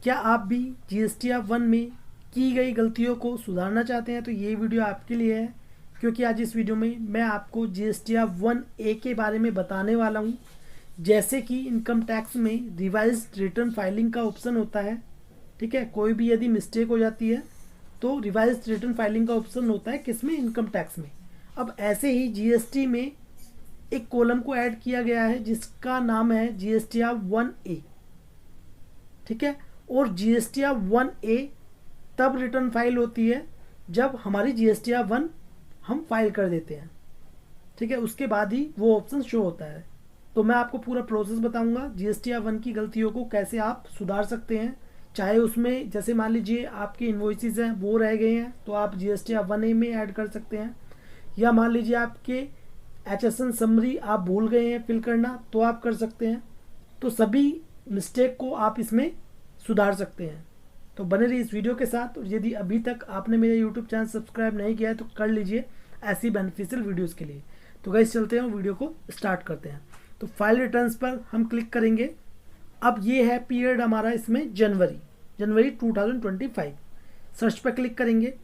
क्या आप भी GSTR 1 में की गई गलतियों को सुधारना चाहते हैं तो ये वीडियो आपके लिए है, क्योंकि आज इस वीडियो में मैं आपको GSTR 1A के बारे में बताने वाला हूँ। जैसे कि इनकम टैक्स में रिवाइज्ड रिटर्न फाइलिंग का ऑप्शन होता है, ठीक है। कोई भी यदि मिस्टेक हो जाती है तो रिवाइज्ड रिटर्न फाइलिंग का ऑप्शन होता है किसमें, इनकम टैक्स में। अब ऐसे ही GST में एक कॉलम को ऐड किया गया है जिसका नाम है GSTR 1A, ठीक है। और GSTR 1A तब रिटर्न फाइल होती है जब हमारी GSTR 1 हम फाइल कर देते हैं, ठीक है। उसके बाद ही वो ऑप्शन शो होता है। तो मैं आपको पूरा प्रोसेस बताऊंगा GSTR 1 की गलतियों को कैसे आप सुधार सकते हैं। चाहे उसमें जैसे मान लीजिए आपके इन्वॉइसेस हैं वो रह गए हैं तो आप GSTR 1A में ऐड कर सकते हैं, या मान लीजिए आपके HSN समरी आप भूल गए हैं फिल करना तो आप कर सकते हैं। तो सभी मिस्टेक को आप इसमें सुधार सकते हैं। तो बने रहिए इस वीडियो के साथ। और यदि अभी तक आपने मेरा यूट्यूब चैनल सब्सक्राइब नहीं किया है तो कर लीजिए ऐसी बेनिफिशियल वीडियोस के लिए। तो गाइस चलते हैं वीडियो को स्टार्ट करते हैं। तो फाइल रिटर्न्स पर हम क्लिक करेंगे। अब ये है पीरियड हमारा इसमें जनवरी 2025। सर्च पर क्लिक करेंगे।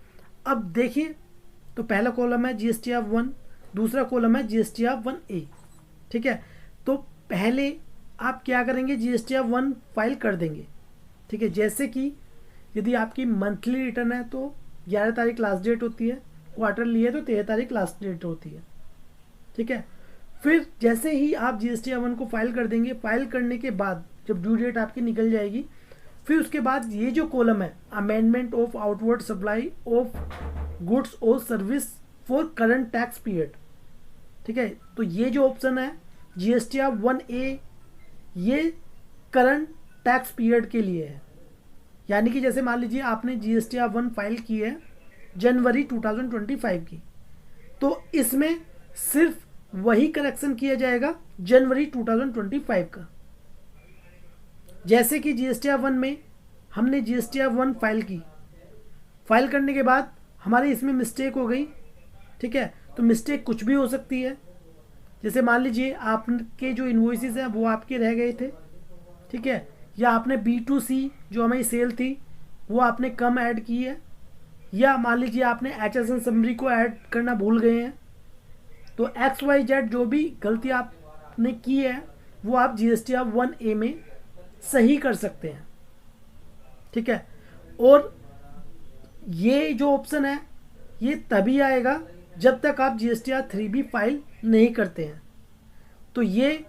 अब देखिए तो पहला कॉलम है GSTR 1, दूसरा कॉलम है GSTR 1A, ठीक है। तो पहले आप क्या करेंगे, GSTR 1 फाइल कर देंगे, ठीक है। जैसे कि यदि आपकी मंथली रिटर्न है तो 11 तारीख लास्ट डेट होती है, क्वार्टरली है तो 13 तारीख लास्ट डेट होती है, ठीक है। फिर जैसे ही आप GSTR 1 को फाइल कर देंगे, फाइल करने के बाद जब ड्यू डेट आपकी निकल जाएगी, फिर उसके बाद ये जो कॉलम है amendment of outward supply of goods और service for current tax period, ठीक है। तो ये जो ऑप्शन है GSTR 1A ये करंट टैक्स पीरियड के लिए है। यानी कि जैसे मान लीजिए आपने GSTR 1 फाइल की है जनवरी 2025 की, तो इसमें सिर्फ वही करेक्शन किया जाएगा जनवरी 2025 का। जैसे कि GSTR 1 में हमने GSTR 1 फाइल की, फाइल करने के बाद हमारे इसमें मिस्टेक हो गई, ठीक है। तो मिस्टेक कुछ भी हो सकती है। जैसे मान लीजिए आपके जो इन्वॉइसेस हैं वो आपके रह गए थे, ठीक है, या आपने B2C जो हमारी सेल थी वो आपने कम ऐड की है, या मान लीजिए आपने HSN समरी को ऐड करना भूल गए हैं। तो XYZ जो भी गलती आपने की है वो आप GSTR 1A में सही कर सकते हैं, ठीक है। और ये जो ऑप्शन है ये तभी आएगा जब तक आप GSTR 3 भी फाइल नहीं करते हैं। तो ये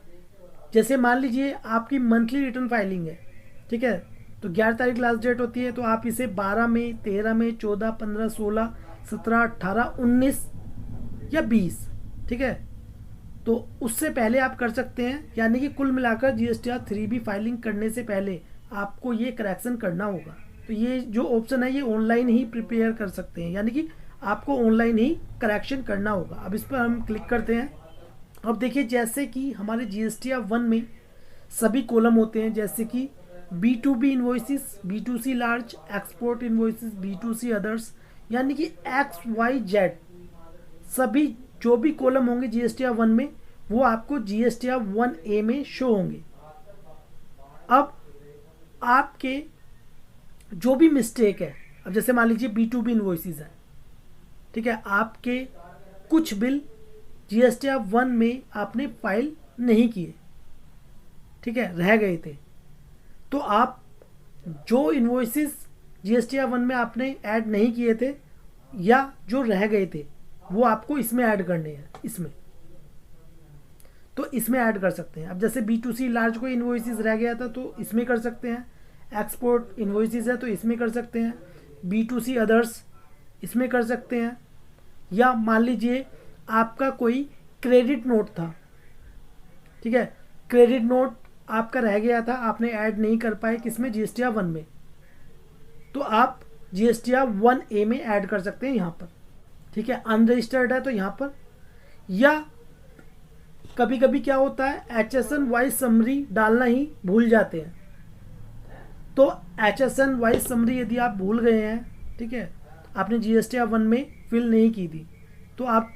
जैसे मान लीजिए आपकी मंथली रिटर्न फाइलिंग है, ठीक है, तो 11 तारीख लास्ट डेट होती है, तो आप इसे 12 में, 13 में, 14, 15, 16, 17, 18, 19 या 20, ठीक है। तो उससे पहले आप कर सकते हैं। यानी कि कुल मिलाकर GSTR 3 भी फाइलिंग करने से पहले आपको ये करेक्शन करना होगा। तो ये जो ऑप्शन है ये ऑनलाइन ही प्रिपेयर कर सकते हैं, यानी कि आपको ऑनलाइन ही करेक्शन करना होगा। अब इस पर हम क्लिक करते हैं। अब देखिए जैसे कि हमारे GSTR 1 में सभी कॉलम होते हैं, जैसे कि B2B invoices, B2C large, export invoices, B2C others, यानी कि XYZ सभी जो भी कॉलम होंगे GSTR 1 में वो आपको GSTR 1A में शो होंगे। अब आपके जो भी मिस्टेक है, अब जैसे मान लीजिए B2B इन्वॉइसेस है, ठीक है, आपके कुछ बिल GSTR 1 में आपने फाइल नहीं किए, ठीक है, रह गए थे। तो आप जो इन्वॉइसेस GSTR 1 में आपने ऐड नहीं किए थे या जो रह गए थे वो आपको इसमें ऐड करने हैं, इसमें तो इसमें ऐड कर सकते हैं। अब जैसे B2C लार्ज कोई इन्वॉइसेस रह गया था तो इसमें कर सकते हैं, एक्सपोर्ट इन्वॉइसेस है तो इसमें कर सकते हैं, B2C अदर्स इसमें कर सकते हैं, या मान लीजिए आपका कोई क्रेडिट नोट था, ठीक है, क्रेडिट नोट आपका रह गया था, आपने ऐड नहीं कर पाए किसमें, GSTR 1 में, तो आप GSTR 1A में ऐड कर सकते हैं यहाँ पर, ठीक है। अनरजिस्टर्ड है तो यहाँ पर, या कभी कभी क्या होता है HSN वाइज समरी डालना ही भूल जाते हैं। तो HSN वाइज समरी यदि आप भूल गए हैं, ठीक है, आपने GSTR 1 में फिल नहीं की थी, तो आप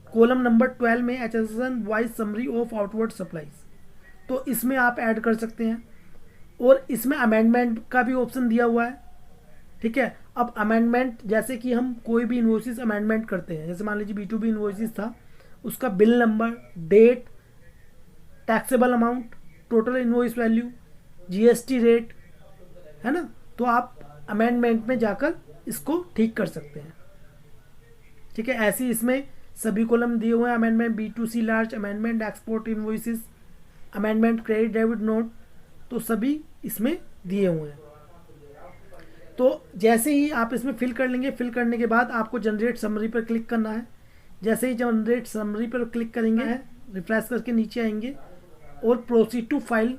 कॉलम नंबर 12 में HSN wise summary of outward supplies, तो इसमें आप ऐड कर सकते हैं। और इसमें अमेंडमेंट का भी ऑप्शन दिया हुआ है। ठीक है, अब अमेंडमेंट जैसे कि हम कोई भी इन्वॉइसेस अमेंडमेंट करते हैं, जैसे मान लीजिए B2B इन्वॉइसेस था, उसका bill number, date, taxable amount, total invoice value, GST rate, है ना, तो आप अमेंडमेंट में जाकर इसको ठीक कर सकते हैं। ठीक है, ऐसे इसमें सभी कॉलम दिए हुए हैं, amendment B2C large, amendment export invoices, amendment credit debit note, तो सभी इसमें दिए हुए हैं। तो जैसे ही आप इसमें फिल कर लेंगे, फिल करने के बाद आपको जनरेट समरी पर क्लिक करना है। जैसे ही जनरेट समरी पर क्लिक करेंगे, रिफ्रेश करके नीचे आएंगे और प्रोसीड टू फाइल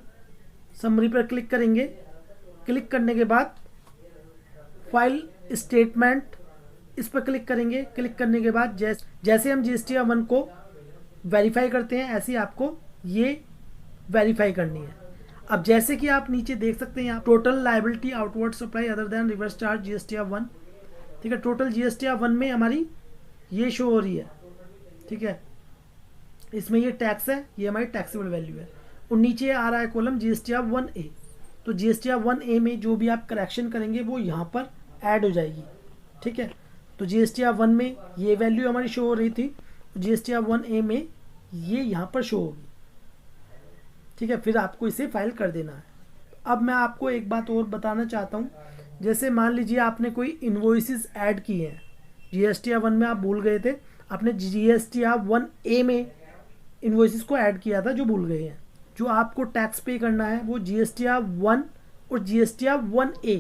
समरी पर क्लिक करेंगे। क्लिक करने के बाद फाइल स्टेटमेंट इस पर क्लिक करेंगे। क्लिक करने के बाद जैसे हम GSTR 1 को वेरीफाई करते हैं, ऐसे ही आपको ये वेरीफाई करनी है। अब जैसे कि आप नीचे देख सकते हैं यहाँ total liability outward supply other than reverse charge GSTR 1। ठीक है, टोटल GSTR 1 में हमारी ये शो हो रही है। ठीक है, इसमें ये टैक्स है, ये हमारी टैक्सेबल वैल्यू है, और नीचे आ रहा है कॉलम GSTR 1A। तो GSTR 1A में जो भी आप करेक्शन करेंगे वो यहाँ पर ऐड हो जाएगी। ठीक है, तो GSTR 1 में ये वैल्यू हमारी शो हो रही थी, GSTR 1A में ये यहाँ पर शो होगी। ठीक है, फिर आपको इसे फाइल कर देना है। अब मैं आपको एक बात और बताना चाहता हूँ, जैसे मान लीजिए आपने कोई इन्वॉइसेस ऐड किए हैं, GSTR 1 में आप भूल गए थे, आपने GSTR 1A में इन्वॉइसेस को ऐड किया था जो भूल गए हैं। जो आपको टैक्स पे करना है वो GSTR 1 और GSTR 1A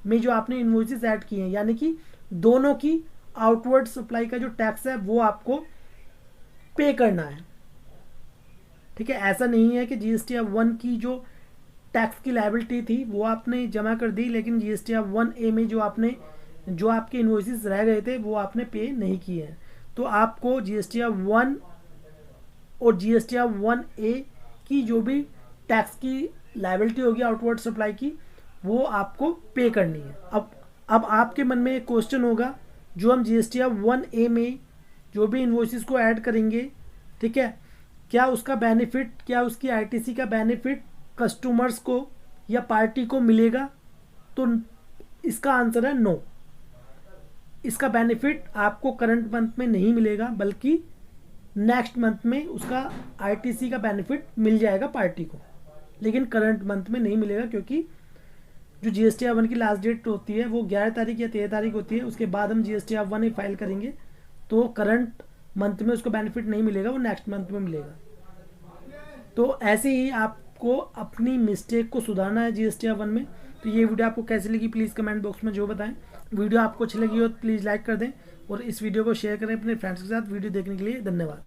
में जो आपने इन्वॉइसेस ऐड किए हैं, यानी कि दोनों की आउटवर्ड सप्लाई का जो टैक्स है वो आपको पे करना है। ठीक है, ऐसा नहीं है कि GSTR 1 की जो टैक्स की लायबिलिटी थी वो आपने जमा कर दी, लेकिन GSTR 1A में जो आपके इन्वॉइसेस रह गए थे वो आपने पे नहीं किए हैं। तो आपको GSTR 1 और GSTR 1A की जो भी टैक्स की लायबिलिटी होगी आउटवर्ड सप्लाई की, वो आपको पे करनी है। अब आपके मन में एक क्वेश्चन होगा, जो हम GSTR 1A में जो भी इन्वॉइसेस को ऐड करेंगे, ठीक है, क्या उसका बेनिफिट, क्या उसकी ITC का बेनिफिट कस्टमर्स को या पार्टी को मिलेगा? तो इसका आंसर है नो। इसका बेनिफिट आपको करंट मंथ में नहीं मिलेगा, बल्कि नेक्स्ट मंथ में उसका ITC का बेनिफिट मिल जाएगा पार्टी को, लेकिन करंट मंथ में नहीं मिलेगा, क्योंकि जो GSTR 1 की लास्ट डेट होती है वो 11 तारीख या 13 तारीख होती है। उसके बाद हम GSTR 1 ही फाइल करेंगे, तो करंट मंथ में उसको बेनिफिट नहीं मिलेगा, वो नेक्स्ट मंथ में मिलेगा। तो ऐसे ही आपको अपनी मिस्टेक को सुधारना है GSTR 1 में। तो ये वीडियो आपको कैसी लगी प्लीज़ कमेंट बॉक्स में जो बताएं। वीडियो आपको अच्छी लगी हो तो प्लीज़ लाइक कर दें और इस वीडियो को शेयर करें अपने फ्रेंड्स के साथ। वीडियो देखने के लिए धन्यवाद।